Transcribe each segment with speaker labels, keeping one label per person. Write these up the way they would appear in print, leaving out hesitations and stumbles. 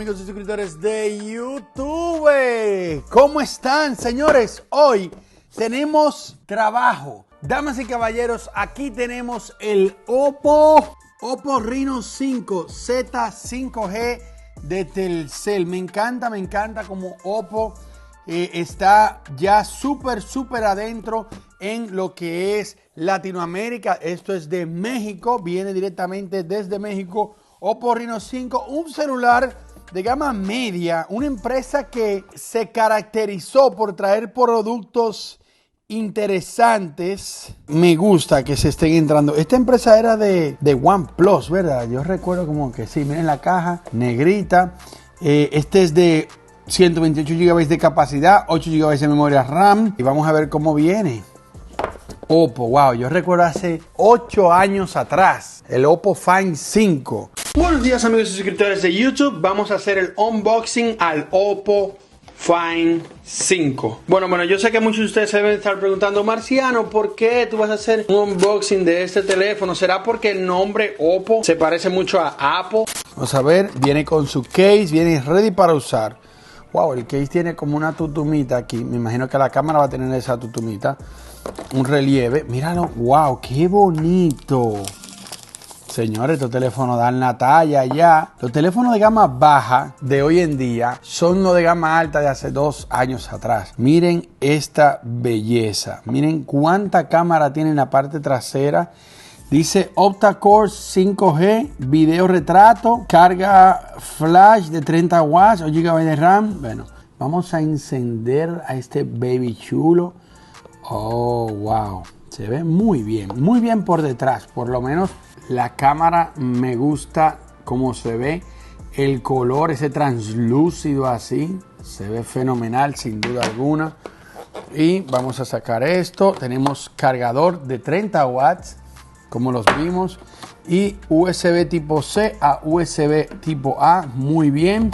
Speaker 1: amigos y suscriptores de YouTube. ¿Cómo están, señores? Hoy tenemos trabajo. Damas y caballeros, aquí tenemos el Oppo Reno 5 Z5G de Telcel. Me encanta como Oppo está ya súper adentro en lo que es Latinoamérica. Esto es de México, viene directamente desde México. Oppo Reno 5, un celular de gama media, una empresa que se caracterizó por traer productos interesantes. Me gusta que se estén entrando. Esta empresa era de OnePlus, ¿verdad? Yo recuerdo como que sí, miren la caja, negrita. Este es de 128 GB de capacidad, 8 GB de memoria RAM. Y vamos a ver cómo viene. Oppo, wow, yo recuerdo hace 8 años atrás, el Oppo Find 5. Buenos días, amigos y suscriptores de YouTube. Vamos a hacer el unboxing al Oppo Find 5. Bueno, yo sé que muchos de ustedes se deben estar preguntando, Marciano, ¿por qué tú vas a hacer un unboxing de este teléfono? ¿Será porque el nombre Oppo se parece mucho a Apple? Vamos a ver, viene con su case, viene ready para usar. Wow, el case tiene como una tutumita aquí. Me imagino que la cámara va a tener esa tutumita. Un relieve. Míralo, wow, qué bonito. Señores, estos teléfonos dan la talla ya. Los teléfonos de gama baja de hoy en día son los de gama alta de hace 2 años atrás. Miren esta belleza. Miren cuánta cámara tiene en la parte trasera. Dice octa-core 5G, video retrato, carga flash de 30 watts, 8 GB de RAM. Bueno, vamos a encender a este baby chulo. Oh, wow. Se ve muy bien por detrás. Por lo menos la cámara me gusta cómo se ve. El color, ese translúcido así, se ve fenomenal sin duda alguna. Y vamos a sacar esto. Tenemos cargador de 30 watts, como los vimos. Y USB tipo C a USB tipo A, muy bien.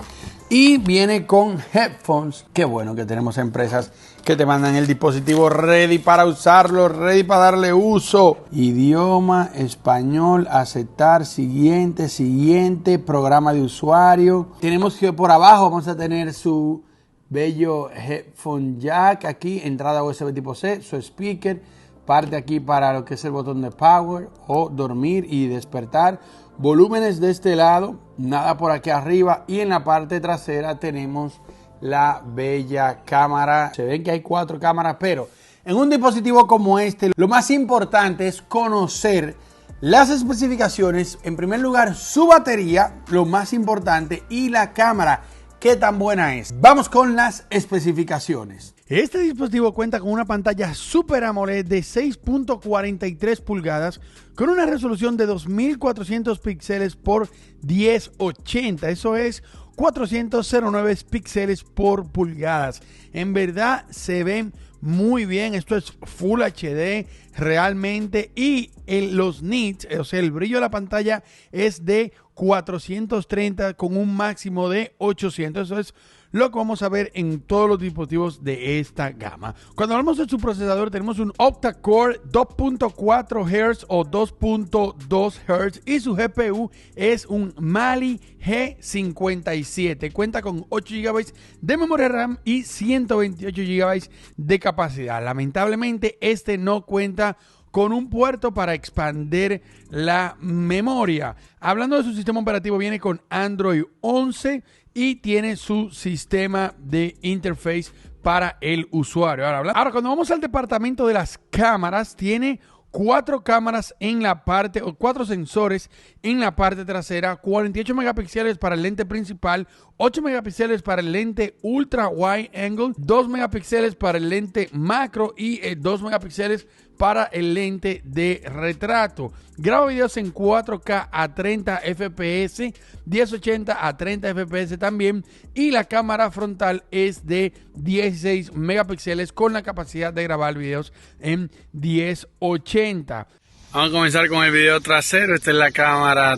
Speaker 1: Y viene con headphones. Qué bueno que tenemos empresas que te mandan el dispositivo ready para usarlo, ready para darle uso. Idioma, español, aceptar, siguiente, programa de usuario. Tenemos que por abajo vamos a tener su bello headphone jack aquí, entrada USB tipo C, su speaker, parte aquí para lo que es el botón de power o dormir y despertar. Volúmenes de este lado, nada por aquí arriba, y en la parte trasera tenemos la bella cámara. Se ven que hay 4 cámaras, pero en un dispositivo como este, lo más importante es conocer las especificaciones. En primer lugar, su batería, lo más importante, y la cámara, qué tan buena es. Vamos con las especificaciones. Este dispositivo cuenta con una pantalla Super AMOLED de 6.43 pulgadas con una resolución de 2400 píxeles por 1080. Eso es 409 píxeles por pulgadas. En verdad se ven muy bien. Esto es Full HD realmente. Y los nits, o sea, el brillo de la pantalla es de 430 con un máximo de 800. Eso es lo que vamos a ver en todos los dispositivos de esta gama. Cuando hablamos de su procesador, tenemos un octa-core 2.4 Hz o 2.2 Hz y su GPU es un Mali G57. Cuenta con 8 GB de memoria RAM y 128 GB de capacidad. Lamentablemente, este no cuenta con un puerto para expandir la memoria. Hablando de su sistema operativo, viene con Android 11 y tiene su sistema de interface para el usuario. Ahora, cuando vamos al departamento de las cámaras, tiene 4 cámaras en la parte, o 4 sensores en la parte trasera, 48 megapíxeles para el lente principal, 8 megapíxeles para el lente ultra wide angle, 2 megapíxeles para el lente macro y 2 megapíxeles para el lente de retrato. Graba videos en 4K a 30 FPS, 1080 a 30 FPS también, y la cámara frontal es de 16 megapíxeles con la capacidad de grabar videos en 1080. Vamos a comenzar con el video trasero. Esta es la cámara.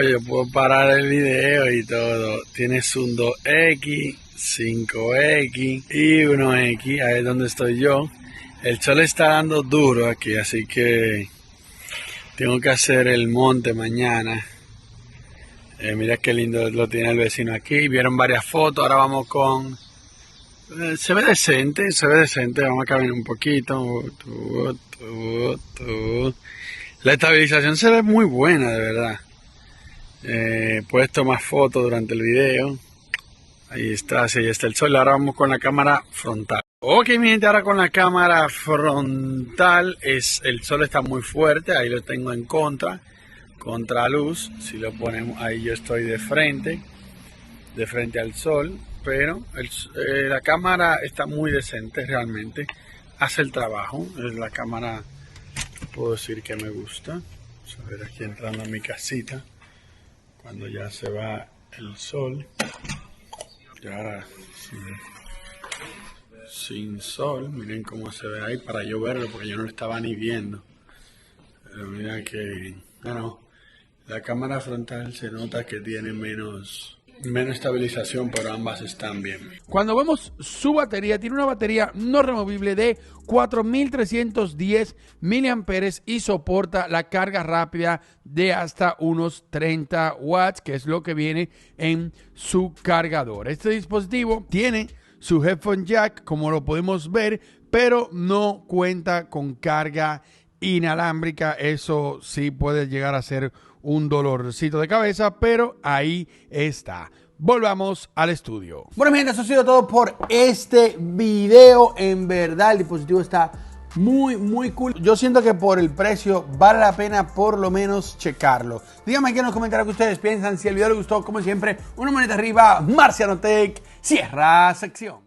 Speaker 1: Yo puedo parar el video y todo. Tiene zoom 2X, 5X y 1X. Ahí es donde estoy yo. El sol está dando duro aquí, así que tengo que hacer el monte mañana. Mira qué lindo lo tiene el vecino aquí. Vieron varias fotos. Ahora vamos con... se ve decente, se ve decente. Vamos a caminar un poquito. La estabilización se ve muy buena, de verdad. Puedes tomar fotos durante el video. Ahí está, así está el sol. Ahora vamos con la cámara frontal. Ok, mi gente, ahora con la cámara frontal. El sol está muy fuerte. Ahí lo tengo en contraluz. Si lo ponemos ahí, yo estoy de frente al sol. Pero la cámara está muy decente realmente. Hace el trabajo. La cámara, puedo decir que me gusta. Vamos a ver aquí entrando a mi casita. Cuando ya se va el sol. Y ahora sin sol. Miren cómo se ve ahí para yo verlo. Porque yo no lo estaba ni viendo. Pero mira que... Bueno, la cámara frontal se nota que tiene menos estabilización, pero ambas están bien. Cuando vemos su batería, tiene una batería no removible de 4310 mAh y soporta la carga rápida de hasta unos 30 watts, que es lo que viene en su cargador. Este dispositivo tiene su headphone jack, como lo podemos ver, pero no cuenta con carga inalámbrica. Eso sí puede llegar a ser un dolorcito de cabeza, pero ahí está. Volvamos al estudio. Bueno, mi gente, eso ha sido todo por este video. En verdad, el dispositivo está muy cool. Yo siento que por el precio vale la pena por lo menos checarlo. Díganme aquí en los comentarios qué ustedes piensan. Si el video les gustó, como siempre, una manita arriba. Marciano Tech cierra sección.